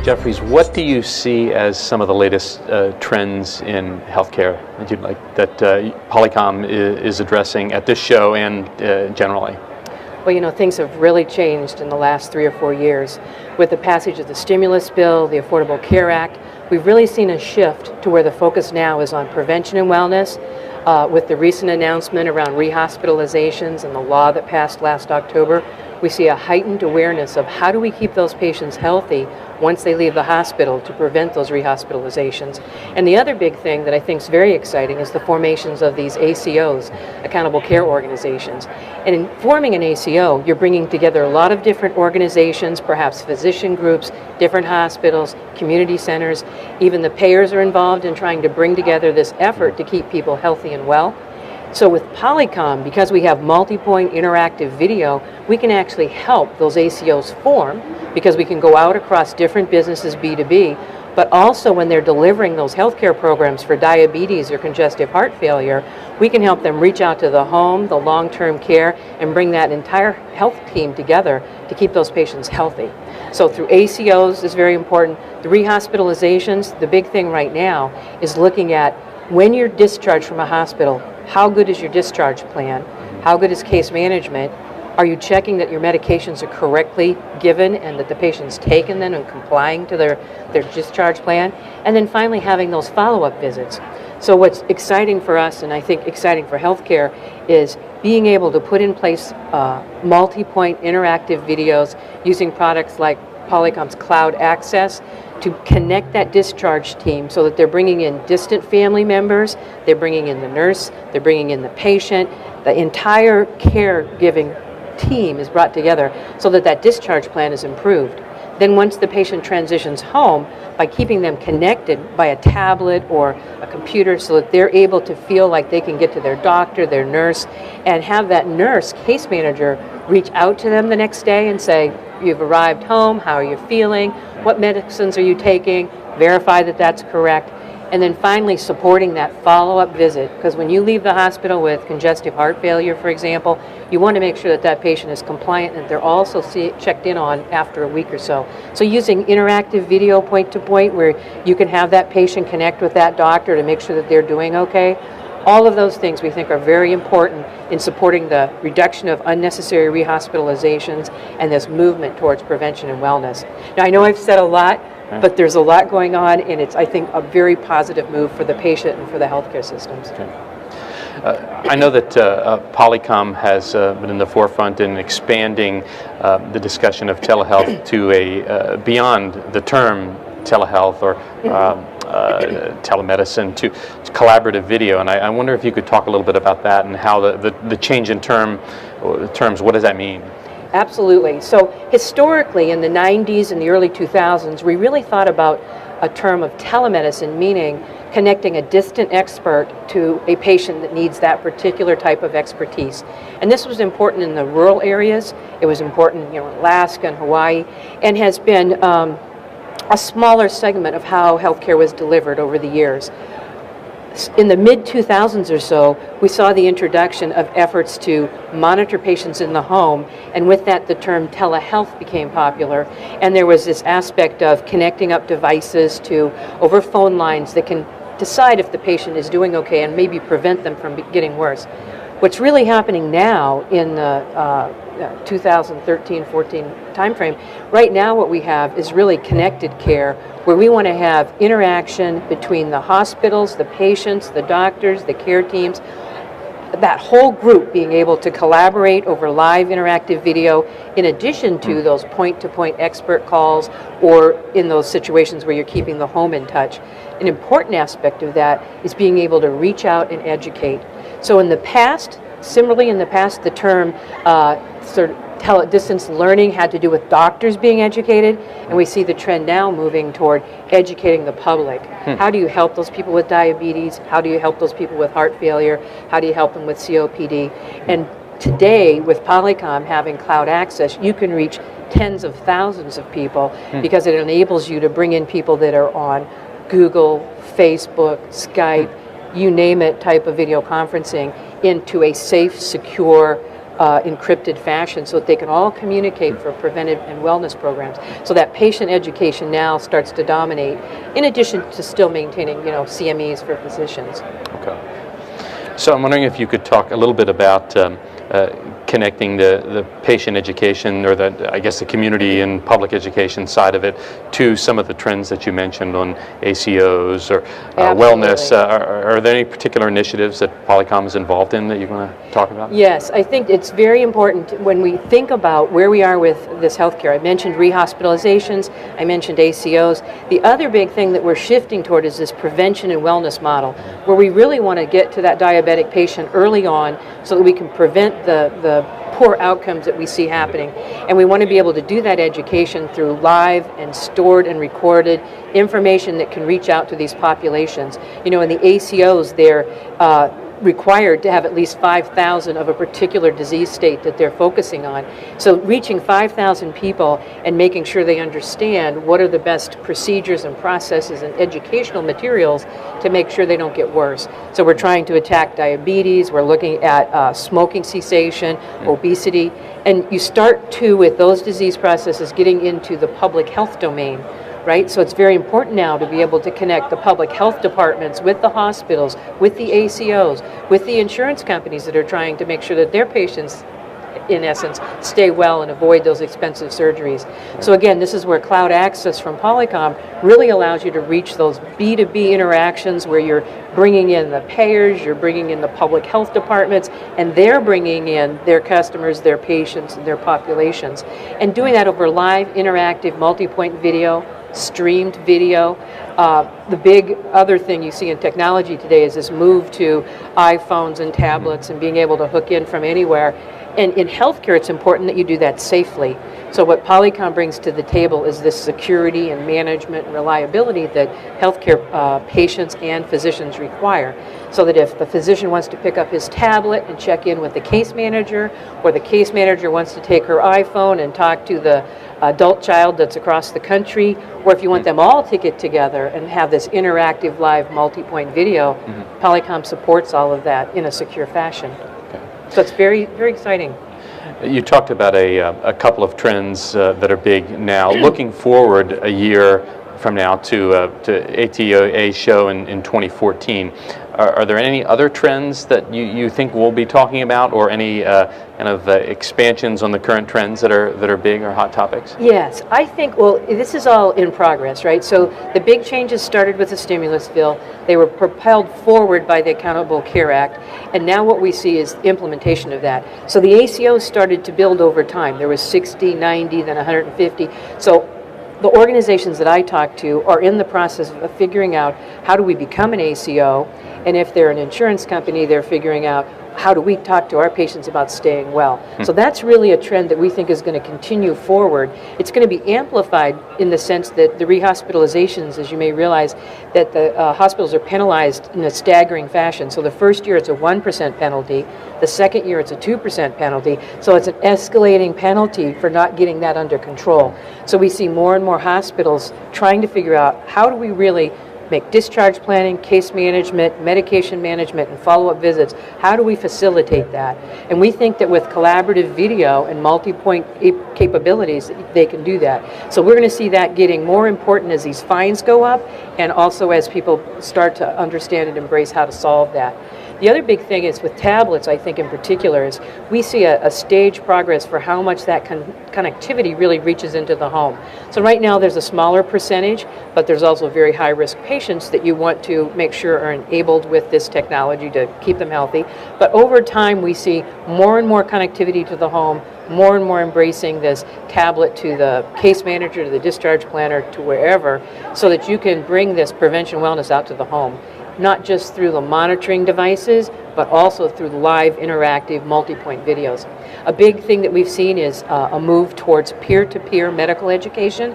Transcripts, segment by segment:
Jeffries, what do you see as some of the latest trends in healthcare that Polycom is addressing at this show and generally? Well, you know, things have really changed in the last 3 or 4 years. With the passage of the stimulus bill, the Affordable Care Act, we've really seen a shift to where the focus now is on prevention and wellness. With the recent announcement around rehospitalizations and the law that passed last October, we see a heightened awareness of how do we keep those patients healthy once they leave the hospital to prevent those rehospitalizations. And the other big thing that I think is very exciting is the formations of these ACOs, Accountable Care Organizations. And in forming an ACO, you're bringing together a lot of different organizations, perhaps physician groups, different hospitals, community centers. Even the payers are involved in trying to bring together this effort to keep people healthy and well. So with Polycom, because we have multi-point interactive video, we can actually help those ACOs form, because we can go out across different businesses B2B, but also when they're delivering those healthcare programs for diabetes or congestive heart failure, we can help them reach out to the home, the long-term care, and bring that entire health team together to keep those patients healthy. So through ACOs is very important. The rehospitalizations, the big thing right now is looking at when you're discharged from a hospital, how good is your discharge plan? How good is case management? Are you checking that your medications are correctly given and that the patient's taken them and complying to their discharge plan? And then finally having those follow-up visits. So what's exciting for us, and I think exciting for healthcare, is being able to put in place multi-point interactive videos using products like Polycom's Cloud Access to connect that discharge team so that they're bringing in distant family members, they're bringing in the nurse, they're bringing in the patient, the entire caregiving team is brought together so that that discharge plan is improved. Then once the patient transitions home, by keeping them connected by a tablet or a computer so that they're able to feel like they can get to their doctor, their nurse, and have that nurse, case manager, reach out to them the next day and say, you've arrived home, how are you feeling, what medicines are you taking, verify that that's correct, and then finally supporting that follow-up visit, because when you leave the hospital with congestive heart failure, for example, you want to make sure that that patient is compliant and they're also checked in on after a week or so. So using interactive video point-to-point where you can have that patient connect with that doctor to make sure that they're doing okay, all of those things we think are very important in supporting the reduction of unnecessary rehospitalizations and this movement towards prevention and wellness. Now I know I've said a lot, but there's a lot going on, and it's, I think, a very positive move for the patient and for the healthcare systems. Okay. I know that Polycom has been in the forefront in expanding the discussion of telehealth to a beyond the term telehealth or telemedicine to collaborative video, and I wonder if you could talk a little bit about that and how the change in terms, what does that mean? Absolutely. So historically in the 90s and the early 2000s, we really thought about a term of telemedicine, meaning connecting a distant expert to a patient that needs that particular type of expertise. And this was important in the rural areas. It was important in Alaska and Hawaii, and has been a smaller segment of how healthcare was delivered over the years. In the mid-2000s or so, we saw the introduction of efforts to monitor patients in the home, and with that the term telehealth became popular, and there was this aspect of connecting up devices to over phone lines that can decide if the patient is doing okay and maybe prevent them from getting worse. What's really happening now in the 2013-14 timeframe, right now what we have is really connected care, where we want to have interaction between the hospitals, the patients, the doctors, the care teams, that whole group being able to collaborate over live interactive video, in addition to those point-to-point expert calls, or in those situations where you're keeping the home in touch. An important aspect of that is being able to reach out and educate. So in the past, similarly in the past, the term distance learning had to do with doctors being educated, and we see the trend now moving toward educating the public. How do you help those people with diabetes? How do you help those people with heart failure? How do you help them with COPD? And today, with Polycom having cloud access, you can reach tens of thousands of people because it enables you to bring in people that are on Google, Facebook, Skype, you name it, type of video conferencing into a safe, secure encrypted fashion so that they can all communicate for preventive and wellness programs. So that patient education now starts to dominate, in addition to still maintaining, CMEs for physicians. Okay. So I'm wondering if you could talk a little bit about connecting the patient education, or the community and public education side of it, to some of the trends that you mentioned on ACOs or wellness. Are there any particular initiatives that Polycom is involved in that you want to talk about? Yes, I think it's very important when we think about where we are with this healthcare. I mentioned rehospitalizations, I mentioned ACOs. The other big thing that we're shifting toward is this prevention and wellness model, where we really want to get to that diabetic patient early on so that we can prevent the poor outcomes that we see happening. And we want to be able to do that education through live and stored and recorded information that can reach out to these populations. In the ACOs, they're required to have at least 5,000 of a particular disease state that they're focusing on. So reaching 5,000 people and making sure they understand what are the best procedures and processes and educational materials to make sure they don't get worse. So we're trying to attack diabetes, we're looking at smoking cessation, obesity, and you start too with those disease processes getting into the public health domain. Right? So it's very important now to be able to connect the public health departments with the hospitals, with the ACOs, with the insurance companies that are trying to make sure that their patients, in essence, stay well and avoid those expensive surgeries. So again, this is where cloud access from Polycom really allows you to reach those B2B interactions where you're bringing in the payers, you're bringing in the public health departments, and they're bringing in their customers, their patients, and their populations. And doing that over live, interactive, multi-point video, streamed video. The big other thing you see in technology today is this move to iPhones and tablets and being able to hook in from anywhere. And in healthcare, it's important that you do that safely. So what Polycom brings to the table is this security and management and reliability that healthcare patients and physicians require. So that if the physician wants to pick up his tablet and check in with the case manager, or the case manager wants to take her iPhone and talk to the adult child that's across the country, or if you want them all to get together and have this interactive live multi-point video, Polycom supports all of that in a secure fashion. So it's very, very exciting. You talked about a couple of trends that are big now. Looking forward a year from now to ATA show in 2014, are there any other trends that you think we'll be talking about, or any kind of expansions on the current trends that are big or hot topics? Yes, I think, well, this is all in progress, right? So the big changes started with the stimulus bill. They were propelled forward by the Accountable Care Act, and now what we see is implementation of that. So the ACOs started to build over time. There was 60, 90, then 150. So the organizations that I talk to are in the process of figuring out how do we become an ACO, and if they're an insurance company, they're figuring out how do we talk to our patients about staying well. So that's really a trend that we think is going to continue forward. It's going to be amplified in the sense that the rehospitalizations, as you may realize, that the hospitals are penalized in a staggering fashion. So the first year it's a 1% penalty, the second year it's a 2% penalty, so it's an escalating penalty for not getting that under control. So we see more and more hospitals trying to figure out how do we really make discharge planning, case management, medication management, and follow-up visits. How do we facilitate that? And we think that with collaborative video and multi-point capabilities, they can do that. So we're going to see that getting more important as these fines go up, and also as people start to understand and embrace how to solve that. The other big thing is with tablets, I think in particular, is we see a stage progress for how much that connectivity really reaches into the home. So right now there's a smaller percentage, but there's also very high-risk patients that you want to make sure are enabled with this technology to keep them healthy. But over time we see more and more connectivity to the home, more and more embracing this tablet to the case manager, to the discharge planner, to wherever, so that you can bring this prevention wellness out to the home. Not just through the monitoring devices, but also through live, interactive, multi-point videos. A big thing that we've seen is a move towards peer-to-peer medical education.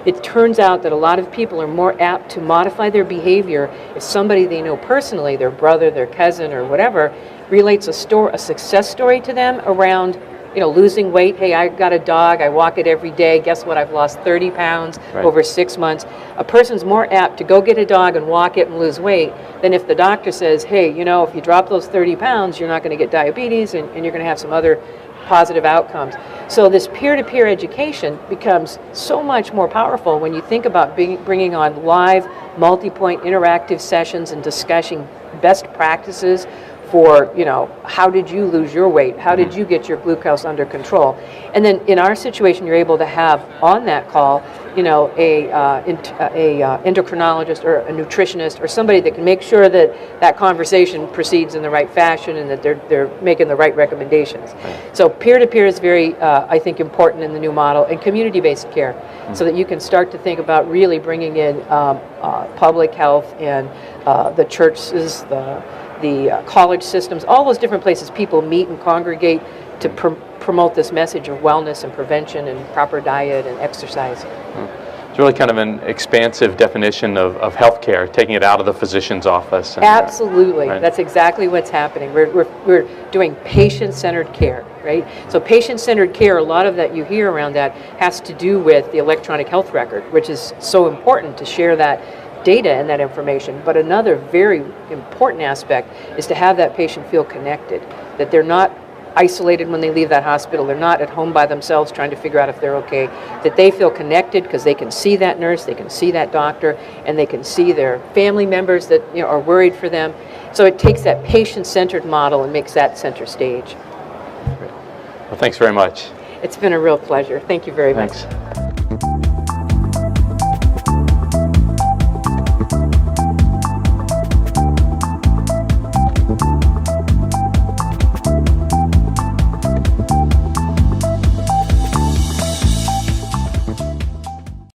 It turns out that a lot of people are more apt to modify their behavior if somebody they know personally, their brother, their cousin, or whatever, relates a success story to them around losing weight. Hey, I got a dog, I walk it every day. Guess what? I've lost 30 pounds over 6 months. A person's more apt to go get a dog and walk it and lose weight than if the doctor says, hey, if you drop those 30 pounds, you're not going to get diabetes and you're going to have some other positive outcomes. So this peer-to-peer education becomes so much more powerful when you think about bringing on live, multi-point interactive sessions and discussing best practices for, how did you lose your weight? How did you get your glucose under control? And then in our situation, you're able to have on that call, a endocrinologist or a nutritionist or somebody that can make sure that that conversation proceeds in the right fashion and that they're making the right recommendations. So peer-to-peer is very, I think, important in the new model, and community-based care, so that you can start to think about really bringing in public health and the churches, the college systems, all those different places people meet and congregate to promote this message of wellness and prevention and proper diet and exercise. It's really kind of an expansive definition of healthcare, taking it out of the physician's office. And, Absolutely. Right. That's exactly what's happening. We're doing patient-centered care, right? So patient-centered care, a lot of that you hear around that has to do with the electronic health record, which is so important to share that data and that information. But another very important aspect is to have that patient feel connected, that they're not isolated when they leave that hospital, they're not at home by themselves trying to figure out if they're okay, that they feel connected because they can see that nurse, they can see that doctor, and they can see their family members that are worried for them. So it takes that patient-centered model and makes that center stage. Well, thanks very much. It's been a real pleasure. Thank you very much. Thanks.